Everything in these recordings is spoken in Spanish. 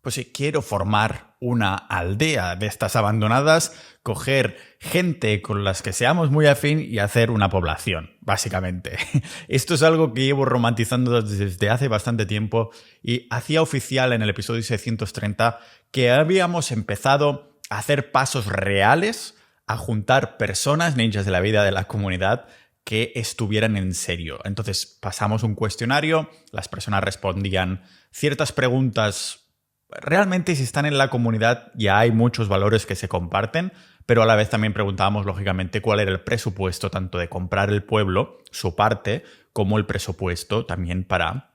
pues si quiero formar una aldea de estas abandonadas, coger gente con las que seamos muy afín y hacer una población, básicamente. Esto es algo que llevo romantizando desde hace bastante tiempo y hacía oficial en el episodio 630 que habíamos empezado a hacer pasos reales a juntar personas ninjas de la vida de la comunidad que estuvieran en serio. Entonces pasamos un cuestionario, las personas respondían ciertas preguntas. Realmente, si están en la comunidad, ya hay muchos valores que se comparten, pero a la vez también preguntábamos, lógicamente, cuál era el presupuesto tanto de comprar el pueblo, su parte, como el presupuesto también para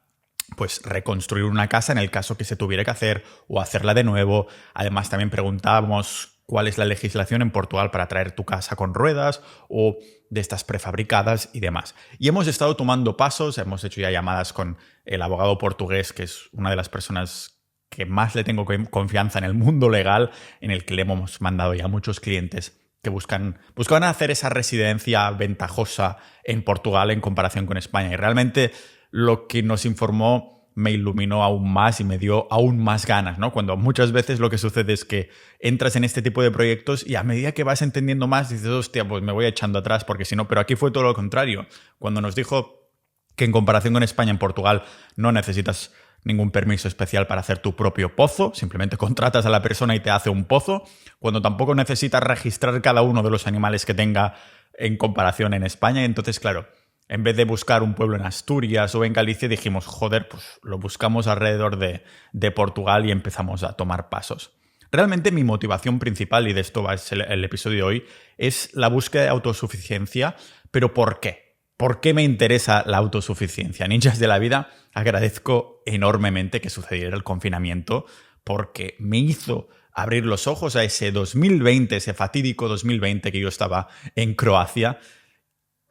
pues reconstruir una casa en el caso que se tuviera que hacer o hacerla de nuevo. Además, también preguntábamos cuál es la legislación en Portugal para traer tu casa con ruedas o de estas prefabricadas y demás. Y hemos estado tomando pasos, hemos hecho ya llamadas con el abogado portugués, que es una de las personas que más le tengo confianza en el mundo legal, en el que le hemos mandado ya muchos clientes que buscan hacer esa residencia ventajosa en Portugal en comparación con España. Y realmente lo que nos informó me iluminó aún más y me dio aún más ganas, ¿no? Cuando muchas veces lo que sucede es que entras en este tipo de proyectos y a medida que vas entendiendo más dices, hostia, pues me voy echando atrás porque si no, pero aquí fue todo lo contrario. Cuando nos dijo que en comparación con España, en Portugal no necesitas ningún permiso especial para hacer tu propio pozo, simplemente contratas a la persona y te hace un pozo, cuando tampoco necesitas registrar cada uno de los animales que tenga en comparación en España. Entonces, claro, en vez de buscar un pueblo en Asturias o en Galicia, dijimos, joder, pues lo buscamos alrededor de Portugal y empezamos a tomar pasos. Realmente mi motivación principal, y de esto va a ser el episodio de hoy, es la búsqueda de autosuficiencia. ¿Pero por qué? ¿Por qué me interesa la autosuficiencia? Ninjas de la vida, agradezco enormemente que sucediera el confinamiento porque me hizo abrir los ojos a ese 2020, ese fatídico 2020 que yo estaba en Croacia.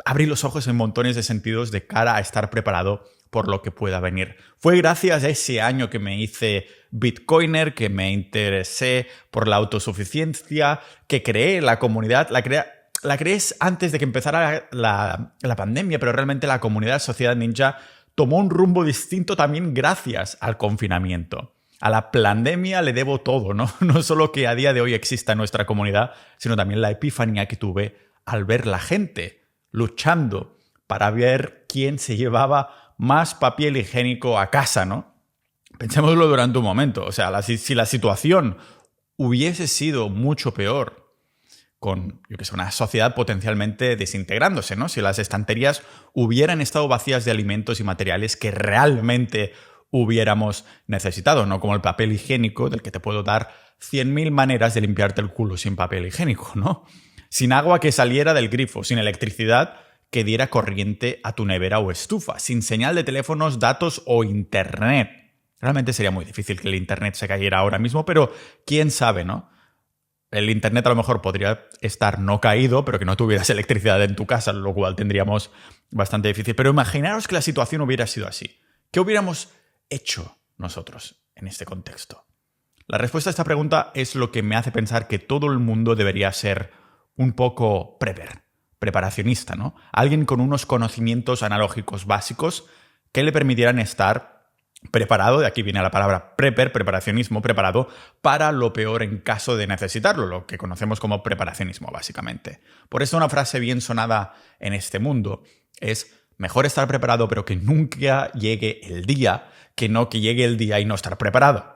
Abrí los ojos en montones de sentidos de cara a estar preparado por lo que pueda venir. Fue gracias a ese año que me hice Bitcoiner, que me interesé por la autosuficiencia, que creé la comunidad. La creé antes de que empezara la pandemia, pero realmente la comunidad Sociedad Ninja tomó un rumbo distinto también gracias al confinamiento. A la pandemia le debo todo, ¿no? No solo que a día de hoy exista nuestra comunidad, sino también la epifanía que tuve al ver la gente luchando para ver quién se llevaba más papel higiénico a casa, ¿no? Pensémoslo durante un momento. O sea, si la situación hubiese sido mucho peor, con, yo que sé, una sociedad potencialmente desintegrándose, ¿no? Si las estanterías hubieran estado vacías de alimentos y materiales que realmente hubiéramos necesitado, no como el papel higiénico, del que te puedo dar 100.000 maneras de limpiarte el culo sin papel higiénico, ¿no? Sin agua que saliera del grifo, sin electricidad que diera corriente a tu nevera o estufa, sin señal de teléfonos, datos o internet. Realmente sería muy difícil que el internet se cayera ahora mismo, pero quién sabe, ¿no? El internet a lo mejor podría estar no caído, pero que no tuvieras electricidad en tu casa, lo cual tendríamos bastante difícil. Pero imaginaros que la situación hubiera sido así. ¿Qué hubiéramos hecho nosotros en este contexto? La respuesta a esta pregunta es lo que me hace pensar que todo el mundo debería ser un poco preparacionista, ¿no? Alguien con unos conocimientos analógicos básicos que le permitieran estar preparado, de aquí viene la palabra preparacionismo, preparado para lo peor en caso de necesitarlo, lo que conocemos como preparacionismo, básicamente. Por eso una frase bien sonada en este mundo es: mejor estar preparado pero que nunca llegue el día, que no que llegue el día y no estar preparado.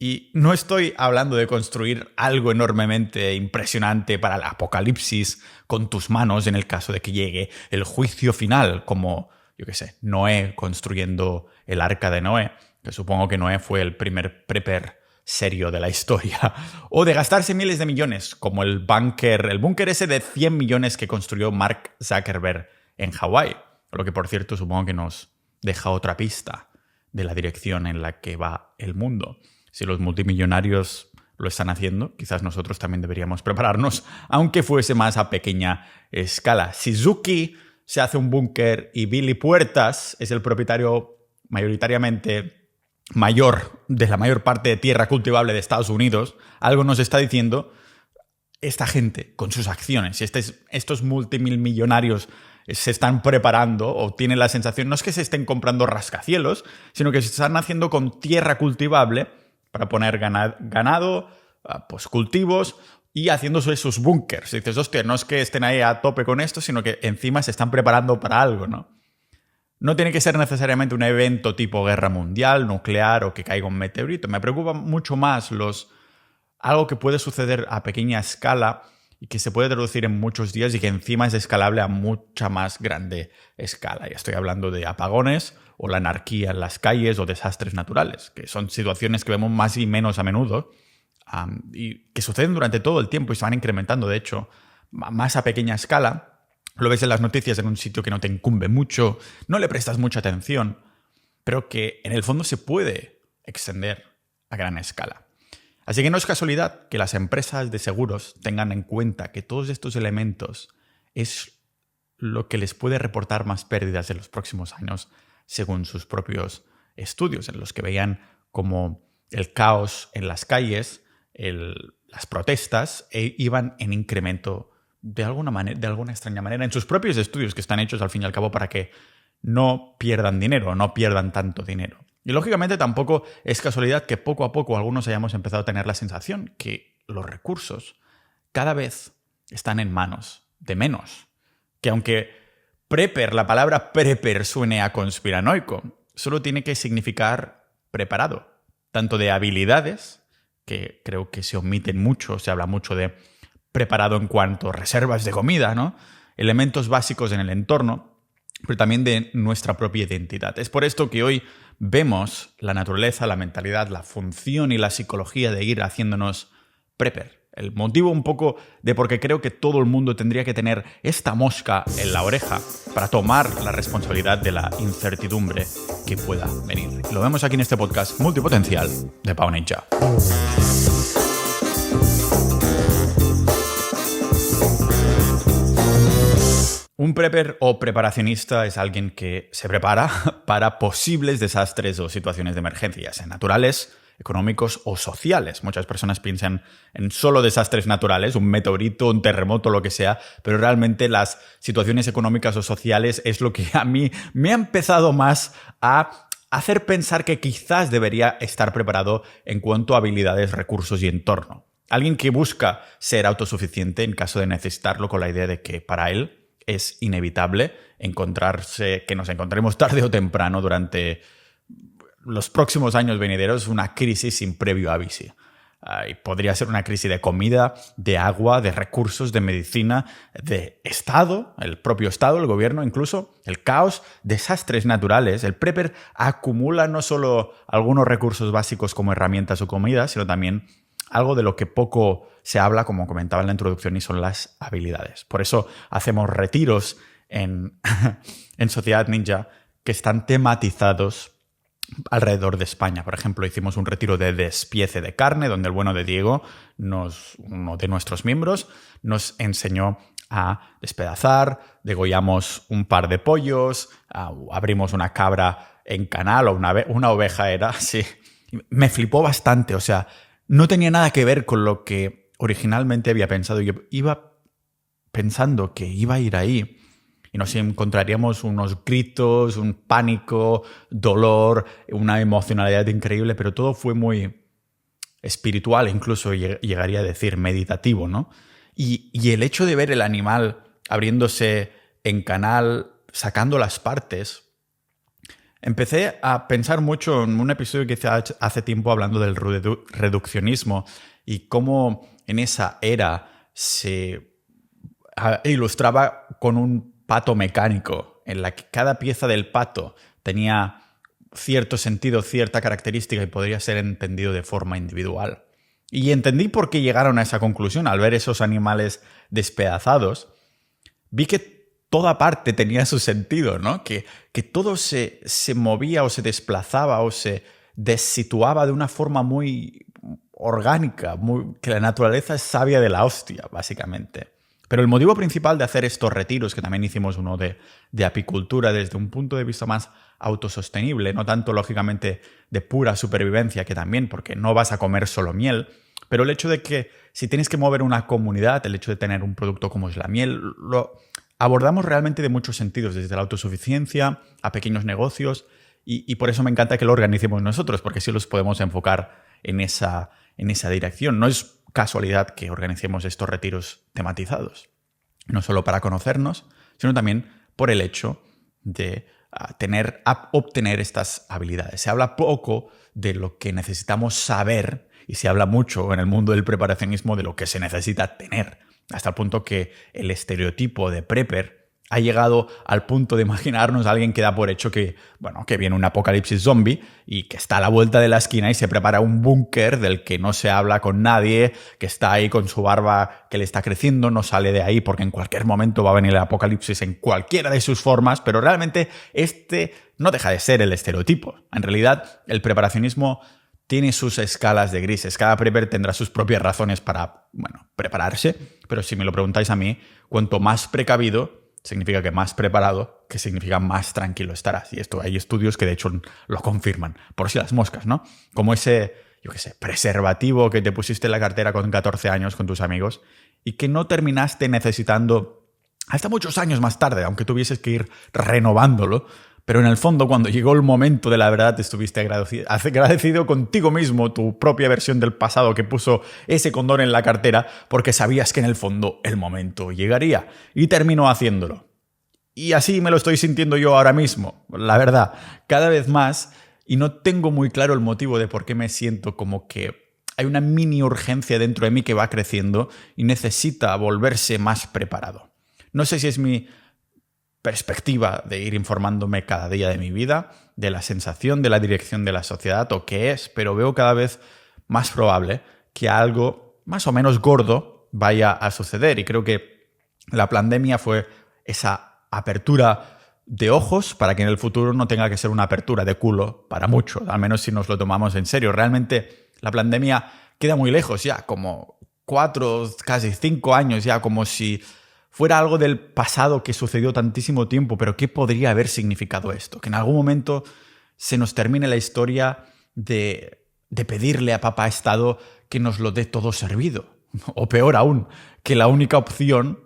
Y no estoy hablando de construir algo enormemente impresionante para el apocalipsis con tus manos en el caso de que llegue el juicio final, como, yo qué sé, Noé construyendo el arca de Noé, que supongo que Noé fue el primer prepper serio de la historia, o de gastarse miles de millones, como el búnker ese de 100 millones que construyó Mark Zuckerberg en Hawái, lo que por cierto supongo que nos deja otra pista de la dirección en la que va el mundo. Si los multimillonarios lo están haciendo, quizás nosotros también deberíamos prepararnos, aunque fuese más a pequeña escala. Suzuki se hace un búnker y Billy Puertas es el propietario mayoritariamente mayor de la mayor parte de tierra cultivable de Estados Unidos. Algo nos está diciendo esta gente con sus acciones. Si estos multimillonarios se están preparando o tienen la sensación, no es que se estén comprando rascacielos, sino que se están haciendo con tierra cultivable para poner ganado, pues cultivos y haciéndose sus búnkers. Y dices, hostia, no es que estén ahí a tope con esto, sino que encima se están preparando para algo, ¿no? No tiene que ser necesariamente un evento tipo guerra mundial, nuclear o que caiga un meteorito. Me preocupa mucho más algo que puede suceder a pequeña escala y que se puede traducir en muchos días y que encima es escalable a mucha más grande escala. Ya estoy hablando de apagones o la anarquía en las calles o desastres naturales, que son situaciones que vemos más y menos a menudo y que suceden durante todo el tiempo y se van incrementando, de hecho, más a pequeña escala. Lo ves en las noticias en un sitio que no te incumbe mucho, no le prestas mucha atención, pero que en el fondo se puede extender a gran escala. Así que no es casualidad que las empresas de seguros tengan en cuenta que todos estos elementos es lo que les puede reportar más pérdidas en los próximos años, según sus propios estudios, en los que veían como el caos en las calles, las protestas, iban en incremento de alguna extraña manera, en sus propios estudios que están hechos al fin y al cabo para que no pierdan dinero, no pierdan tanto dinero. Y lógicamente tampoco es casualidad que poco a poco algunos hayamos empezado a tener la sensación que los recursos cada vez están en manos de menos. Que aunque la palabra prepper suene a conspiranoico, solo tiene que significar preparado. Tanto de habilidades, que creo que se omiten mucho, se habla mucho de preparado en cuanto a reservas de comida, ¿no? Elementos básicos en el entorno, pero también de nuestra propia identidad. Es por esto que hoy vemos la naturaleza, la mentalidad, la función y la psicología de ir haciéndonos prepper. El motivo un poco de por qué creo que todo el mundo tendría que tener esta mosca en la oreja para tomar la responsabilidad de la incertidumbre que pueda venir. Lo vemos aquí en este podcast multipotencial de Pau Ninja. Un prepper o preparacionista es alguien que se prepara para posibles desastres o situaciones de emergencia, ya sean naturales, económicos o sociales. Muchas personas piensan en solo desastres naturales, un meteorito, un terremoto, lo que sea, pero realmente las situaciones económicas o sociales es lo que a mí me ha empezado más a hacer pensar que quizás debería estar preparado en cuanto a habilidades, recursos y entorno. Alguien que busca ser autosuficiente en caso de necesitarlo, con la idea de que para él es inevitable que nos encontremos tarde o temprano durante los próximos años venideros una crisis sin previo aviso. Y podría ser una crisis de comida, de agua, de recursos, de medicina, de Estado, el propio Estado, el gobierno incluso, el caos, desastres naturales. El prepper acumula no solo algunos recursos básicos como herramientas o comida, sino también algo de lo que poco se habla, como comentaba en la introducción, y son las habilidades. Por eso hacemos retiros en Sociedad Ninja que están tematizados alrededor de España. Por ejemplo, hicimos un retiro de despiece de carne, donde el bueno de Diego, uno de nuestros miembros, nos enseñó a despedazar, degollamos un par de pollos, abrimos una cabra en canal, o una oveja era, sí. Me flipó bastante, o sea, no tenía nada que ver con lo que originalmente había pensado. Yo iba pensando que iba a ir ahí y nos encontraríamos unos gritos, un pánico, dolor, una emocionalidad increíble, pero todo fue muy espiritual, incluso llegaría a decir meditativo, ¿no? Y el hecho de ver el animal abriéndose en canal, sacando las partes, empecé a pensar mucho en un episodio que hice hace tiempo hablando del reduccionismo y cómo en esa era se ilustraba con un pato mecánico, en la que cada pieza del pato tenía cierto sentido, cierta característica y podría ser entendido de forma individual. Y entendí por qué llegaron a esa conclusión al ver esos animales despedazados. Vi que toda parte tenía su sentido, ¿no? Que todo se movía o se desplazaba o se desituaba de una forma muy orgánica, que la naturaleza es sabia de la hostia, básicamente. Pero el motivo principal de hacer estos retiros, que también hicimos uno de apicultura desde un punto de vista más autosostenible, no tanto lógicamente de pura supervivencia, que también, porque no vas a comer solo miel, pero el hecho de que si tienes que mover una comunidad, el hecho de tener un producto como es la miel, lo abordamos realmente de muchos sentidos, desde la autosuficiencia a pequeños negocios, y por eso me encanta que lo organicemos nosotros, porque así los podemos enfocar en esa dirección. No es casualidad que organicemos estos retiros tematizados, no solo para conocernos, sino también por el hecho de obtener estas habilidades. Se habla poco de lo que necesitamos saber y se habla mucho en el mundo del preparacionismo de lo que se necesita tener, hasta el punto que el estereotipo de prepper ha llegado al punto de imaginarnos a alguien que da por hecho que viene un apocalipsis zombie y que está a la vuelta de la esquina y se prepara un búnker del que no se habla con nadie, que está ahí con su barba que le está creciendo, no sale de ahí porque en cualquier momento va a venir el apocalipsis en cualquiera de sus formas, pero realmente este no deja de ser el estereotipo. En realidad, el preparacionismo tiene sus escalas de grises. Cada prepper tendrá sus propias razones para, prepararse, pero si me lo preguntáis a mí, cuanto más precavido significa que más preparado, que significa más tranquilo estarás. Y esto hay estudios que de hecho lo confirman, por si las moscas, ¿no? Como ese, preservativo que te pusiste en la cartera con 14 años con tus amigos y que no terminaste necesitando hasta muchos años más tarde, aunque tuvieses que ir renovándolo. Pero en el fondo, cuando llegó el momento de la verdad, te estuviste agradecido contigo mismo, tu propia versión del pasado que puso ese condón en la cartera, porque sabías que en el fondo el momento llegaría. Y terminó haciéndolo. Y así me lo estoy sintiendo yo ahora mismo, la verdad, cada vez más, y no tengo muy claro el motivo de por qué me siento como que hay una mini urgencia dentro de mí que va creciendo y necesita volverse más preparado. No sé si es mi perspectiva de ir informándome cada día de mi vida, de la sensación de la dirección de la sociedad o qué es, pero veo cada vez más probable que algo más o menos gordo vaya a suceder. Y creo que la pandemia fue esa apertura de ojos para que en el futuro no tenga que ser una apertura de culo para muchos, al menos si nos lo tomamos en serio. Realmente la pandemia queda muy lejos ya, como 4, casi 5 años ya, como si fuera algo del pasado que sucedió tantísimo tiempo, pero ¿qué podría haber significado esto? Que en algún momento se nos termine la historia de pedirle a Papá Estado que nos lo dé todo servido. O peor aún, que la única opción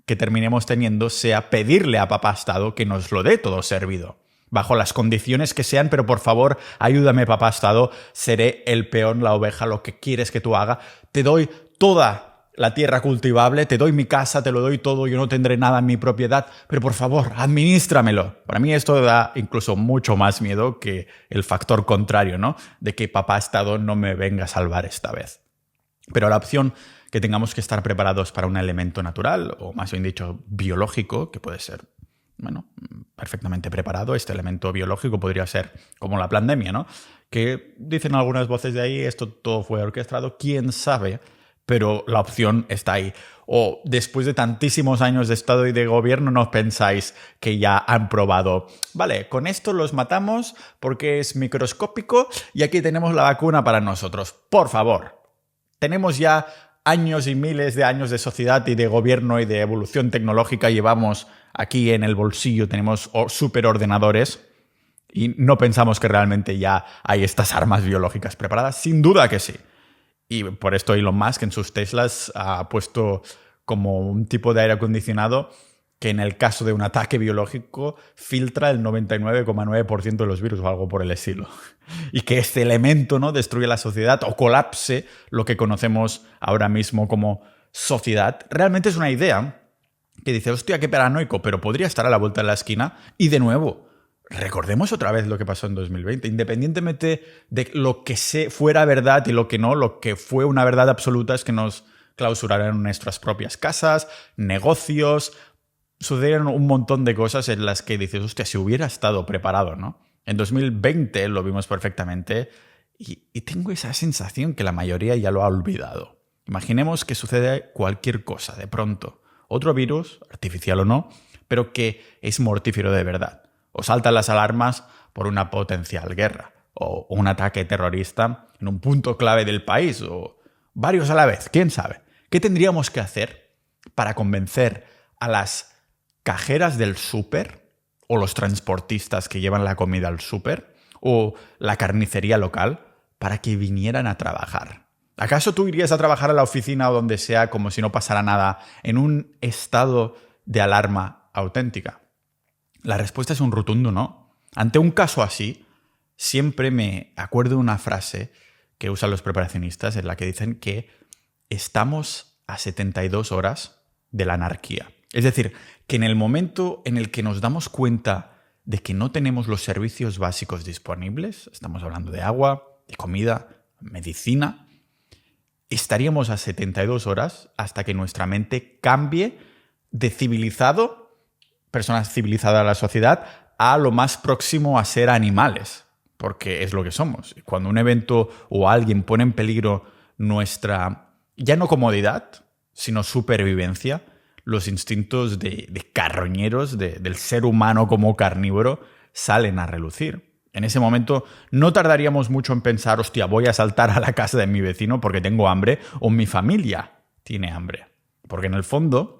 que terminemos teniendo sea pedirle a Papá Estado que nos lo dé todo servido. Bajo las condiciones que sean, pero por favor, ayúdame, Papá Estado, seré el peón, la oveja, lo que quieres que tú haga. Te doy toda la tierra cultivable, te doy mi casa, te lo doy todo, yo no tendré nada en mi propiedad, pero por favor, administramelo. Para mí esto da incluso mucho más miedo que el factor contrario, ¿no? De que Papá Estado no me venga a salvar esta vez. Pero la opción que tengamos que estar preparados para un elemento natural, o más bien dicho, biológico, que puede ser, perfectamente preparado, este elemento biológico podría ser como la pandemia, ¿no? Que dicen algunas voces de ahí, esto todo fue orquestado, quién sabe, pero la opción está ahí. O después de tantísimos años de Estado y de gobierno, no pensáis que ya han probado, vale, con esto los matamos porque es microscópico y aquí tenemos la vacuna para nosotros. Por favor, tenemos ya años y miles de años de sociedad y de gobierno y de evolución tecnológica. Llevamos aquí en el bolsillo, tenemos superordenadores y no pensamos que realmente ya hay estas armas biológicas preparadas. Sin duda que sí. Y por esto Elon Musk en sus Teslas ha puesto como un tipo de aire acondicionado que en el caso de un ataque biológico filtra el 99,9% de los virus o algo por el estilo. Y que este elemento, ¿no?, destruye la sociedad o colapse lo que conocemos ahora mismo como sociedad. Realmente es una idea que dice, hostia, qué paranoico, pero podría estar a la vuelta de la esquina. Y de nuevo, recordemos otra vez lo que pasó en 2020. Independientemente de lo que fuera verdad y lo que no, lo que fue una verdad absoluta es que nos clausuraron en nuestras propias casas, negocios. Sucedieron un montón de cosas en las que dices, hostia, si hubiera estado preparado, ¿no? En 2020 lo vimos perfectamente y tengo esa sensación que la mayoría ya lo ha olvidado. Imaginemos que sucede cualquier cosa de pronto. Otro virus, artificial o no, pero que es mortífero de verdad. O saltan las alarmas por una potencial guerra o un ataque terrorista en un punto clave del país o varios a la vez, quién sabe. ¿Qué tendríamos que hacer para convencer a las cajeras del súper o los transportistas que llevan la comida al súper o la carnicería local para que vinieran a trabajar? ¿Acaso tú irías a trabajar a la oficina o donde sea como si no pasara nada en un estado de alarma auténtica? La respuesta es un rotundo no. Ante un caso así, siempre me acuerdo de una frase que usan los preparacionistas en la que dicen que estamos a 72 horas de la anarquía. Es decir, que en el momento en el que nos damos cuenta de que no tenemos los servicios básicos disponibles, estamos hablando de agua, de comida, medicina, estaríamos a 72 horas hasta que nuestra mente cambie de civilizado, personas civilizadas a la sociedad, a lo más próximo a ser animales, porque es lo que somos. Cuando un evento o alguien pone en peligro nuestra, ya no comodidad, sino supervivencia, los instintos de carroñeros, del ser humano como carnívoro, salen a relucir. En ese momento no tardaríamos mucho en pensar, hostia, voy a saltar a la casa de mi vecino porque tengo hambre, o mi familia tiene hambre. Porque en el fondo,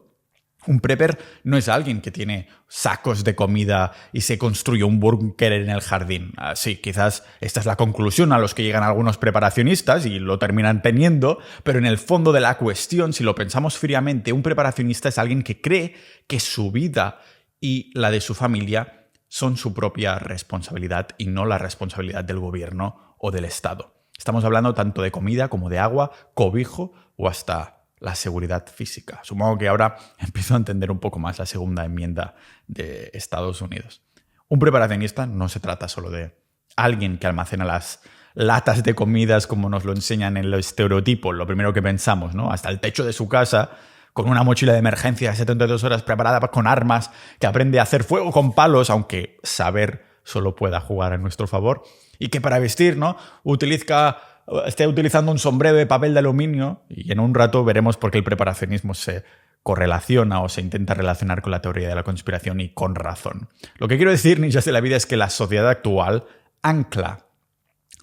un prepper no es alguien que tiene sacos de comida y se construye un búnker en el jardín. Sí, quizás esta es la conclusión a los que llegan algunos preparacionistas y lo terminan teniendo, pero en el fondo de la cuestión, si lo pensamos fríamente, un preparacionista es alguien que cree que su vida y la de su familia son su propia responsabilidad y no la responsabilidad del gobierno o del Estado. Estamos hablando tanto de comida como de agua, cobijo o hasta la seguridad física. Supongo que ahora empiezo a entender un poco más la segunda enmienda de Estados Unidos. Un preparacionista no se trata solo de alguien que almacena las latas de comidas como nos lo enseñan en el estereotipo, lo primero que pensamos, ¿no? Hasta el techo de su casa, con una mochila de emergencia de 72 horas preparada con armas, que aprende a hacer fuego con palos, aunque saber solo pueda jugar a nuestro favor, y que para vestir, ¿no?, esté utilizando un sombrero de papel de aluminio, y en un rato veremos por qué el preparacionismo se correlaciona o se intenta relacionar con la teoría de la conspiración, y con razón. Lo que quiero decir, ninjas de la vida, es que la sociedad actual ancla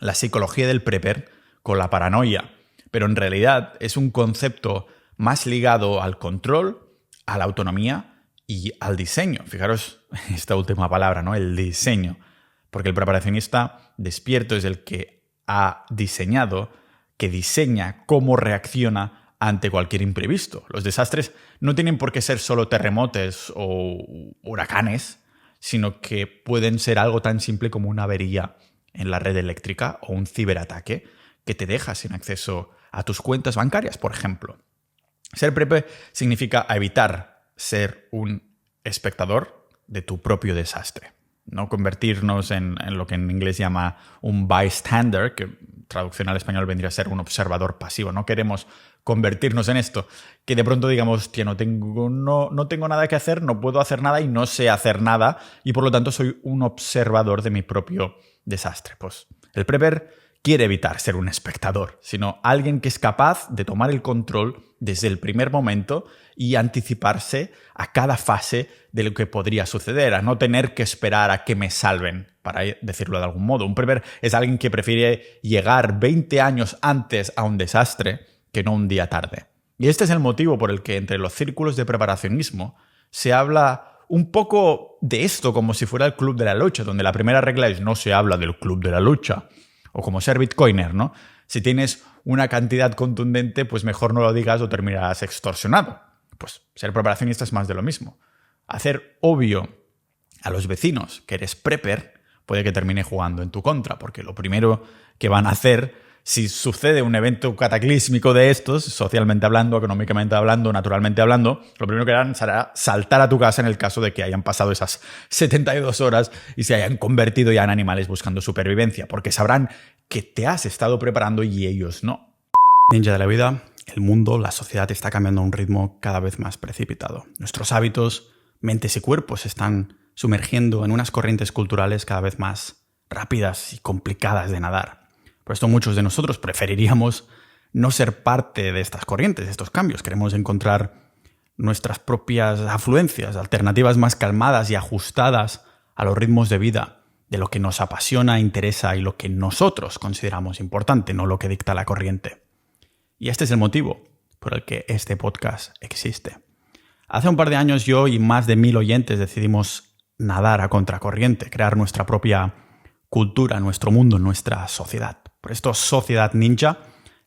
la psicología del prepper con la paranoia, pero en realidad es un concepto más ligado al control, a la autonomía y al diseño. Fijaros esta última palabra, ¿no? El diseño. Porque el preparacionista despierto es el que ha diseñado, que diseña cómo reacciona ante cualquier imprevisto. Los desastres no tienen por qué ser solo terremotos o huracanes, sino que pueden ser algo tan simple como una avería en la red eléctrica o un ciberataque que te deja sin acceso a tus cuentas bancarias, por ejemplo. Ser prepper significa evitar ser un espectador de tu propio desastre. No convertirnos en lo que en inglés llama un bystander, que traducción al español vendría a ser un observador pasivo. No queremos convertirnos en esto, que de pronto digamos, hostia, no tengo nada que hacer, no puedo hacer nada y no sé hacer nada, y por lo tanto soy un observador de mi propio desastre. Pues el prepper quiere evitar ser un espectador, sino alguien que es capaz de tomar el control desde el primer momento y anticiparse a cada fase de lo que podría suceder, a no tener que esperar a que me salven, para decirlo de algún modo. Un prepper es alguien que prefiere llegar 20 años antes a un desastre que no un día tarde. Y este es el motivo por el que entre los círculos de preparacionismo se habla un poco de esto como si fuera el club de la lucha, donde la primera regla es no se habla del club de la lucha. O como ser bitcoiner, ¿no? Si tienes una cantidad contundente, pues mejor no lo digas o terminarás extorsionado. Pues ser preparacionista es más de lo mismo. Hacer obvio a los vecinos que eres prepper puede que termine jugando en tu contra, porque lo primero que van a hacer, si sucede un evento cataclísmico de estos, socialmente hablando, económicamente hablando, naturalmente hablando, lo primero que harán será saltar a tu casa en el caso de que hayan pasado esas 72 horas y se hayan convertido ya en animales buscando supervivencia, porque sabrán que te has estado preparando y ellos no. Ninja de la vida, el mundo, la sociedad está cambiando a un ritmo cada vez más precipitado. Nuestros hábitos, mentes y cuerpos se están sumergiendo en unas corrientes culturales cada vez más rápidas y complicadas de nadar. Por esto muchos de nosotros preferiríamos no ser parte de estas corrientes, de estos cambios. Queremos encontrar nuestras propias afluencias, alternativas más calmadas y ajustadas a los ritmos de vida, de lo que nos apasiona, interesa y lo que nosotros consideramos importante, no lo que dicta la corriente. Y este es el motivo por el que este podcast existe. Hace un par de años yo y más de 1000 oyentes decidimos nadar a contracorriente, crear nuestra propia cultura, nuestro mundo, nuestra sociedad. Por esto, Sociedad Ninja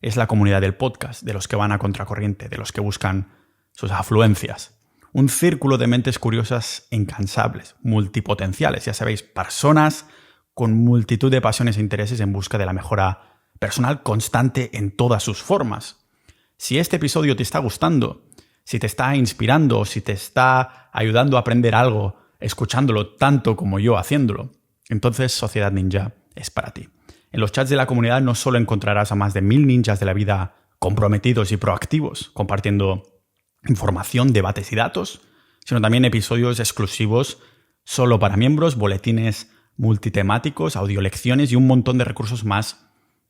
es la comunidad del podcast, de los que van a contracorriente, de los que buscan sus afluencias. Un círculo de mentes curiosas e incansables, multipotenciales, ya sabéis, personas con multitud de pasiones e intereses en busca de la mejora personal constante en todas sus formas. Si este episodio te está gustando, si te está inspirando o si te está ayudando a aprender algo escuchándolo tanto como yo haciéndolo, entonces Sociedad Ninja es para ti. En los chats de la comunidad no solo encontrarás a más de 1000 ninjas de la vida comprometidos y proactivos, compartiendo información, debates y datos, sino también episodios exclusivos solo para miembros, boletines multitemáticos, audiolecciones y un montón de recursos más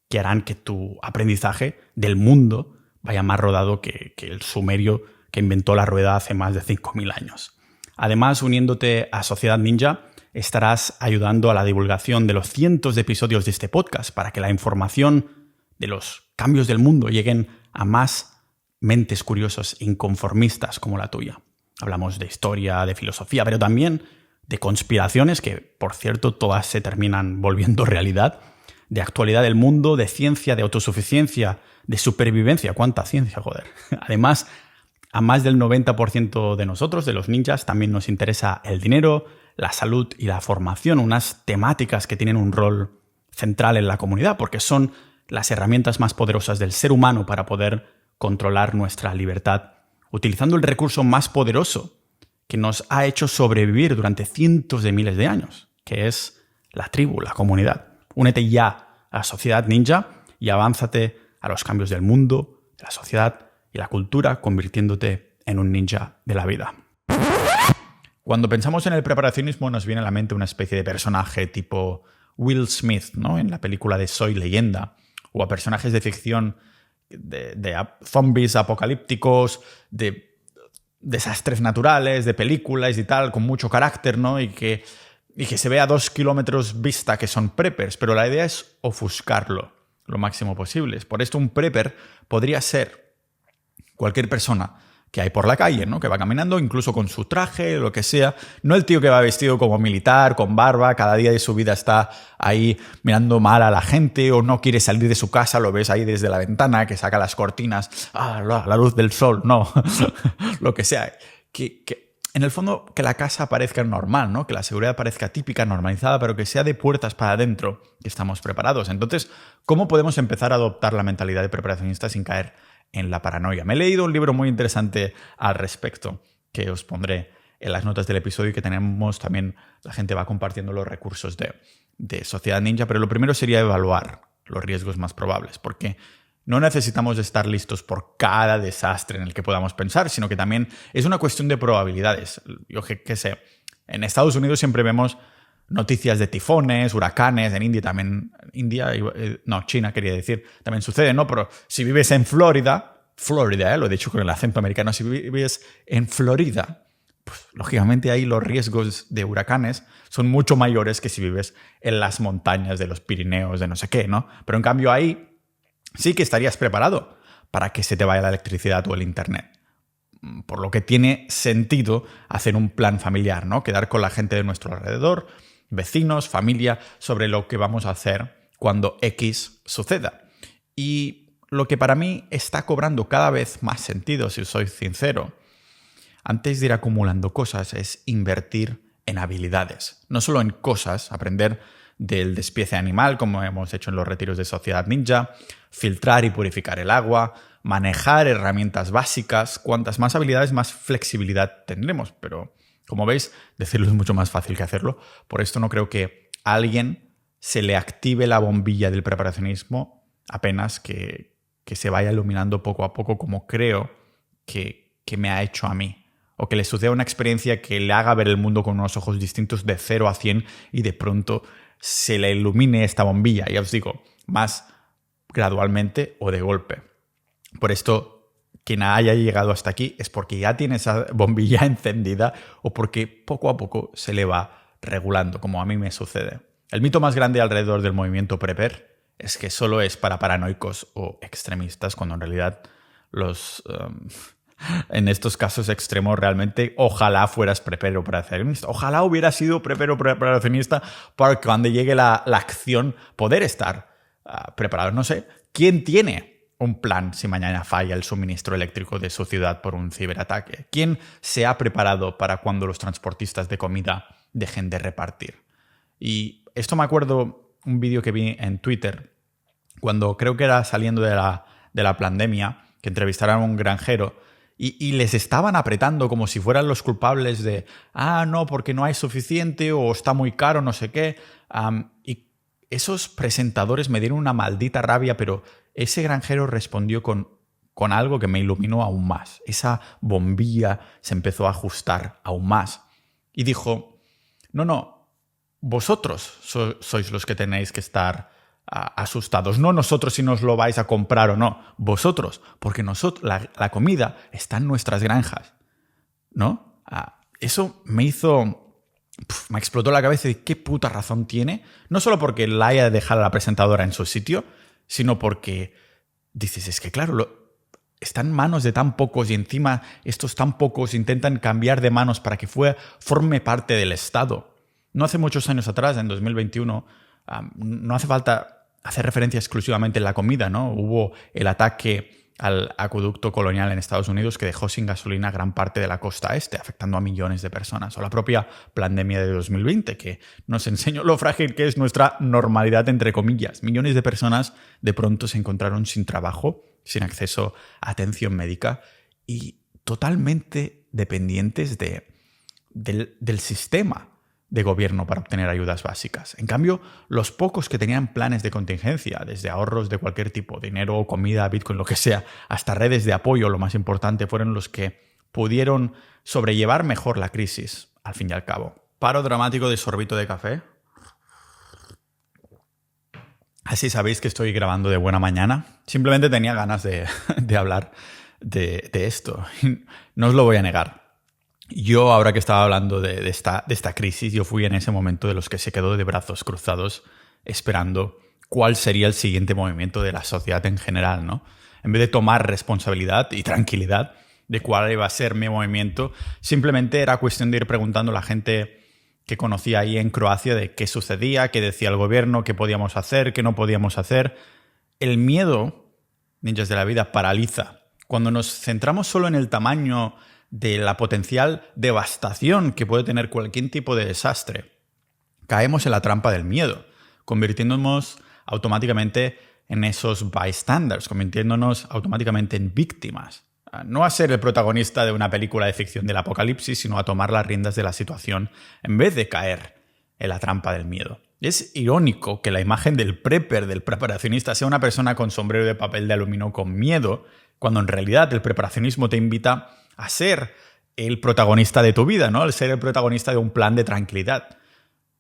que harán que tu aprendizaje del mundo vaya más rodado que el sumerio que inventó la rueda hace más de 5000 años. Además, uniéndote a Sociedad Ninja, estarás ayudando a la divulgación de los cientos de episodios de este podcast para que la información de los cambios del mundo lleguen a más mentes curiosas e inconformistas como la tuya. Hablamos de historia, de filosofía, pero también de conspiraciones, que por cierto todas se terminan volviendo realidad, de actualidad del mundo, de ciencia, de autosuficiencia, de supervivencia. ¿Cuánta ciencia, joder? Además, a más del 90% de nosotros, de los ninjas, también nos interesa el dinero, la salud y la formación, unas temáticas que tienen un rol central en la comunidad, porque son las herramientas más poderosas del ser humano para poder controlar nuestra libertad, utilizando el recurso más poderoso que nos ha hecho sobrevivir durante cientos de miles de años, que es la tribu, la comunidad. Únete ya a Sociedad Ninja y avánzate a los cambios del mundo, de la sociedad y la cultura, convirtiéndote en un ninja de la vida. Cuando pensamos en el preparacionismo nos viene a la mente una especie de personaje tipo Will Smith, ¿no? En la película de Soy Leyenda, o a personajes de ficción de zombies apocalípticos, de desastres naturales, de películas y tal, con mucho carácter, ¿no? Y que se ve a 2 kilómetros vista que son preppers, pero la idea es ofuscarlo lo máximo posible. Por esto un prepper podría ser cualquier persona que hay por la calle, ¿no? Que va caminando, incluso con su traje, lo que sea. No el tío que va vestido como militar, con barba, cada día de su vida está ahí mirando mal a la gente o no quiere salir de su casa, lo ves ahí desde la ventana, que saca las cortinas, la luz del sol, no, lo que sea. Que en el fondo que la casa parezca normal, ¿no? Que la seguridad parezca típica, normalizada, pero que sea de puertas para adentro, que estamos preparados. Entonces, ¿cómo podemos empezar a adoptar la mentalidad de preparacionista sin caer en la paranoia? Me he leído un libro muy interesante al respecto, que os pondré en las notas del episodio y que tenemos también, la gente va compartiendo los recursos de Sociedad Ninja, pero lo primero sería evaluar los riesgos más probables, porque no necesitamos estar listos por cada desastre en el que podamos pensar, sino que también es una cuestión de probabilidades. Yo qué sé, en Estados Unidos siempre vemos noticias de tifones, huracanes, en India también, China quería decir, también sucede, ¿no? Pero si vives en Florida, lo he dicho con el acento americano, si vives en Florida, pues lógicamente ahí los riesgos de huracanes son mucho mayores que si vives en las montañas de los Pirineos, de no sé qué, ¿no? Pero en cambio ahí sí que estarías preparado para que se te vaya la electricidad o el internet. Por lo que tiene sentido hacer un plan familiar, ¿no? Quedar con la gente de nuestro alrededor, vecinos, familia, sobre lo que vamos a hacer cuando X suceda. Y lo que para mí está cobrando cada vez más sentido, si soy sincero, antes de ir acumulando cosas, es invertir en habilidades. No solo en cosas, aprender del despiece animal, como hemos hecho en los retiros de Sociedad Ninja, filtrar y purificar el agua, manejar herramientas básicas. Cuantas más habilidades, más flexibilidad tendremos. Pero, como veis, decirlo es mucho más fácil que hacerlo. Por esto no creo que a alguien se le active la bombilla del preparacionismo apenas que se vaya iluminando poco a poco, como creo que me ha hecho a mí. O que le suceda una experiencia que le haga ver el mundo con unos ojos distintos de 0 a 100 y de pronto se le ilumine esta bombilla. Ya os digo, más gradualmente o de golpe. Por esto, quien haya llegado hasta aquí es porque ya tiene esa bombilla encendida o porque poco a poco se le va regulando, como a mí me sucede. El mito más grande alrededor del movimiento prepper es que solo es para paranoicos o extremistas, cuando en realidad en estos casos extremos realmente ojalá fueras prepper o preparacionista. Ojalá hubiera sido prepper o preparacionista para que cuando llegue la acción poder estar preparado. No sé, ¿quién tiene un plan si mañana falla el suministro eléctrico de su ciudad por un ciberataque? ¿Quién se ha preparado para cuando los transportistas de comida dejen de repartir? Y esto me acuerdo un vídeo que vi en Twitter cuando creo que era saliendo de la pandemia, que entrevistaron a un granjero y les estaban apretando como si fueran los culpables de, no, porque no hay suficiente o está muy caro, no sé qué. Y esos presentadores me dieron una maldita rabia, pero ese granjero respondió con algo que me iluminó aún más. Esa bombilla se empezó a ajustar aún más. Y dijo, no, vosotros sois los que tenéis que estar asustados. No nosotros si nos lo vais a comprar o no. Vosotros, porque la comida está en nuestras granjas, ¿no? Eso me hizo... me explotó la cabeza de qué puta razón tiene. No solo porque la haya dejado a la presentadora en su sitio, sino porque dices, es que claro, está en manos de tan pocos y encima estos tan pocos intentan cambiar de manos para que forme parte del Estado. No hace muchos años atrás, en 2021, no hace falta hacer referencia exclusivamente en la comida, ¿no? Hubo el ataque al acueducto colonial en Estados Unidos que dejó sin gasolina gran parte de la costa este, afectando a millones de personas. O la propia pandemia de 2020, que nos enseñó lo frágil que es nuestra normalidad, entre comillas. Millones de personas de pronto se encontraron sin trabajo, sin acceso a atención médica y totalmente dependientes del sistema de gobierno para obtener ayudas básicas. En cambio, los pocos que tenían planes de contingencia, desde ahorros de cualquier tipo, dinero, comida, Bitcoin, lo que sea, hasta redes de apoyo, lo más importante, fueron los que pudieron sobrellevar mejor la crisis, al fin y al cabo. Paro dramático de sorbito de café. Así sabéis que estoy grabando de buena mañana. Simplemente tenía ganas de hablar de esto. No os lo voy a negar. Yo, ahora que estaba hablando de esta crisis, yo fui en ese momento de los que se quedó de brazos cruzados esperando cuál sería el siguiente movimiento de la sociedad en general, ¿no? En vez de tomar responsabilidad y tranquilidad de cuál iba a ser mi movimiento, simplemente era cuestión de ir preguntando a la gente que conocía ahí en Croacia de qué sucedía, qué decía el gobierno, qué podíamos hacer, qué no podíamos hacer. El miedo, ninjas de la vida, paraliza. Cuando nos centramos solo en el tamaño de la potencial devastación que puede tener cualquier tipo de desastre, caemos en la trampa del miedo, convirtiéndonos automáticamente en esos bystanders, convirtiéndonos automáticamente en víctimas. No a ser el protagonista de una película de ficción del apocalipsis, sino a tomar las riendas de la situación en vez de caer en la trampa del miedo. Es irónico que la imagen del prepper, del preparacionista, sea una persona con sombrero de papel de aluminio con miedo, cuando en realidad el preparacionismo te invita a ser el protagonista de tu vida, ¿no? El ser el protagonista de un plan de tranquilidad.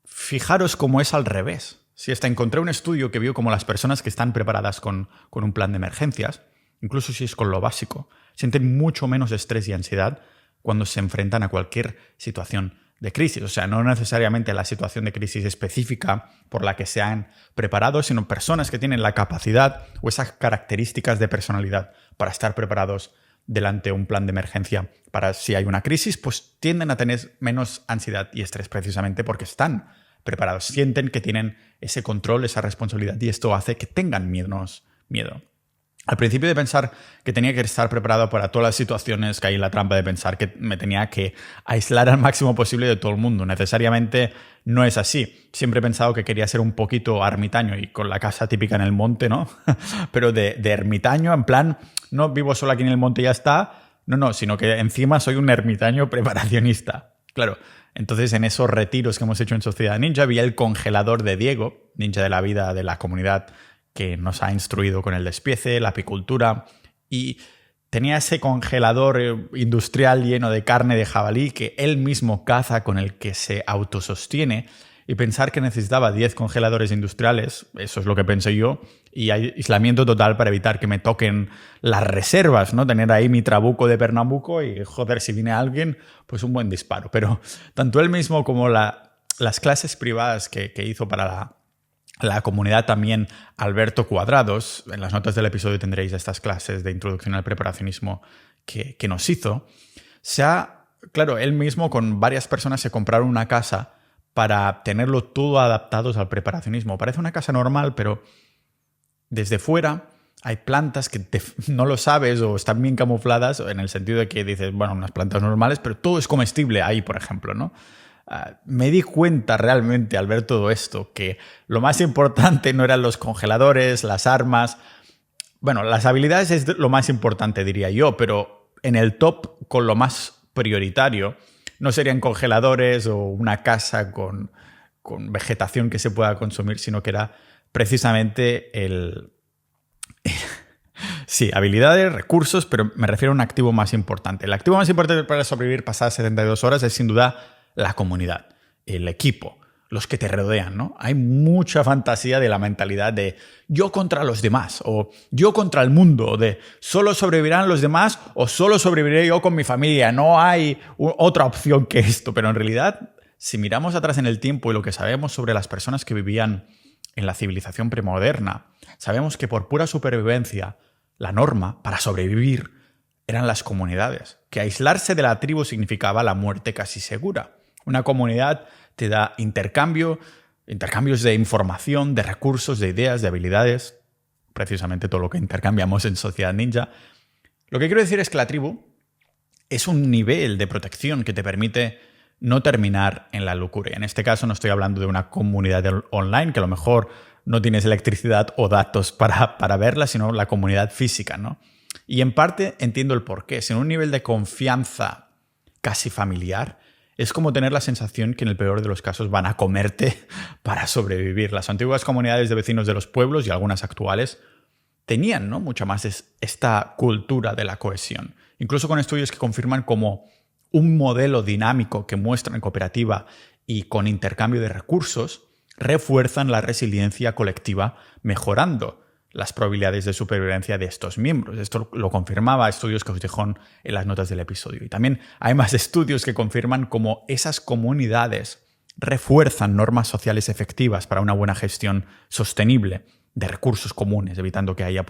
Fijaros cómo es al revés. Si hasta encontré un estudio que vio cómo las personas que están preparadas con un plan de emergencias, incluso si es con lo básico, sienten mucho menos estrés y ansiedad cuando se enfrentan a cualquier situación de crisis. O sea, no necesariamente la situación de crisis específica por la que se han preparado, sino personas que tienen la capacidad o esas características de personalidad para estar preparados delante de un plan de emergencia para si hay una crisis, pues tienden a tener menos ansiedad y estrés precisamente porque están preparados, sienten que tienen ese control, esa responsabilidad y esto hace que tengan menos miedo. Al principio de pensar que tenía que estar preparado para todas las situaciones, caí en la trampa de pensar que me tenía que aislar al máximo posible de todo el mundo. Necesariamente no es así. Siempre he pensado que quería ser un poquito ermitaño y con la casa típica en el monte, ¿no? Pero de ermitaño, en plan, no vivo solo aquí en el monte y ya está. No, sino que encima soy un ermitaño preparacionista. Claro, entonces en esos retiros que hemos hecho en Sociedad Ninja había el congelador de Diego, ninja de la vida de la comunidad, que nos ha instruido con el despiece, la apicultura, y tenía ese congelador industrial lleno de carne de jabalí que él mismo caza, con el que se autosostiene, y pensar que necesitaba 10 congeladores industriales, eso es lo que pensé yo, y aislamiento total para evitar que me toquen las reservas, ¿no? Tener ahí mi trabuco de Pernambuco y, joder, si viene alguien, pues un buen disparo. Pero tanto él mismo como las clases privadas que hizo para la comunidad también, Alberto Cuadrados, en las notas del episodio tendréis estas clases de introducción al preparacionismo que nos hizo. Claro, él mismo con varias personas se compraron una casa para tenerlo todo adaptados al preparacionismo. Parece una casa normal, pero desde fuera hay plantas que no lo sabes o están bien camufladas en el sentido de que dices, bueno, unas plantas normales, pero todo es comestible ahí, por ejemplo, ¿no? me di cuenta realmente al ver todo esto que lo más importante no eran los congeladores, las armas. Bueno, las habilidades es lo más importante, diría yo, pero en el top, con lo más prioritario, no serían congeladores o una casa con vegetación que se pueda consumir, sino que era precisamente sí, habilidades, recursos, pero me refiero a un activo más importante. El activo más importante para sobrevivir pasadas 72 horas es sin duda la comunidad, el equipo, los que te rodean, ¿no? Hay mucha fantasía de la mentalidad de yo contra los demás o yo contra el mundo, o de solo sobrevivirán los demás o solo sobreviviré yo con mi familia. No hay otra opción que esto, pero en realidad, si miramos atrás en el tiempo y lo que sabemos sobre las personas que vivían en la civilización premoderna, sabemos que por pura supervivencia, la norma para sobrevivir eran las comunidades, que aislarse de la tribu significaba la muerte casi segura. Una comunidad te da intercambios de información, de recursos, de ideas, de habilidades, precisamente todo lo que intercambiamos en Sociedad Ninja. Lo que quiero decir es que la tribu es un nivel de protección que te permite no terminar en la locura. En este caso no estoy hablando de una comunidad online, que a lo mejor no tienes electricidad o datos para verla, sino la comunidad física, ¿no? Y en parte entiendo el porqué. Sin un nivel de confianza casi familiar, es como tener la sensación que en el peor de los casos van a comerte para sobrevivir. Las antiguas comunidades de vecinos de los pueblos y algunas actuales tenían, ¿no?, mucha más esta cultura de la cohesión. Incluso con estudios que confirman como un modelo dinámico que muestran en cooperativa y con intercambio de recursos refuerzan la resiliencia colectiva, mejorando las probabilidades de supervivencia de estos miembros. Esto lo confirmaba estudios que os dejo en las notas del episodio. Y también hay más estudios que confirman cómo esas comunidades refuerzan normas sociales efectivas para una buena gestión sostenible de recursos comunes, evitando que haya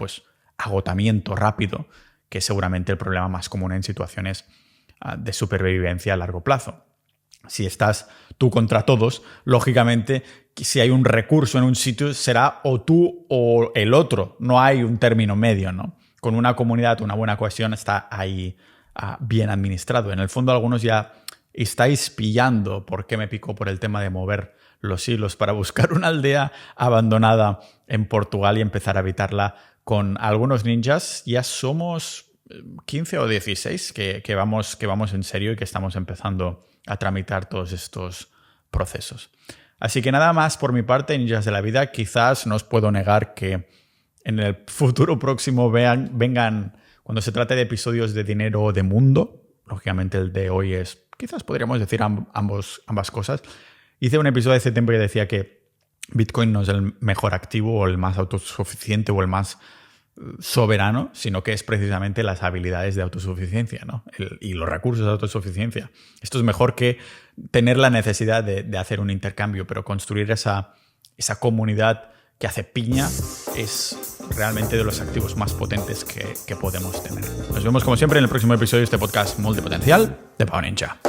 agotamiento rápido, que es seguramente el problema más común en situaciones de supervivencia a largo plazo. Si estás tú contra todos, lógicamente, si hay un recurso en un sitio, será o tú o el otro. No hay un término medio, ¿no? Con una comunidad, una buena cohesión está ahí bien administrado. En el fondo, algunos ya estáis pillando por qué me picó por el tema de mover los hilos para buscar una aldea abandonada en Portugal y empezar a habitarla con algunos ninjas. Ya somos 15 o 16 que vamos en serio y que estamos empezando a tramitar todos estos procesos. Así que nada más por mi parte, ninjas de la vida. Quizás no os puedo negar que en el futuro próximo vengan, cuando se trate de episodios de dinero o de mundo, lógicamente el de hoy es, quizás podríamos decir ambas cosas. Hice un episodio hace tiempo que decía que Bitcoin no es el mejor activo o el más autosuficiente o el más soberano, sino que es precisamente las habilidades de autosuficiencia, ¿no? Y los recursos de autosuficiencia. Esto es mejor que tener la necesidad de hacer un intercambio, pero construir esa comunidad que hace piña es realmente de los activos más potentes que podemos tener. Nos vemos como siempre en el próximo episodio de este podcast Multipotencial de Pau Ninja.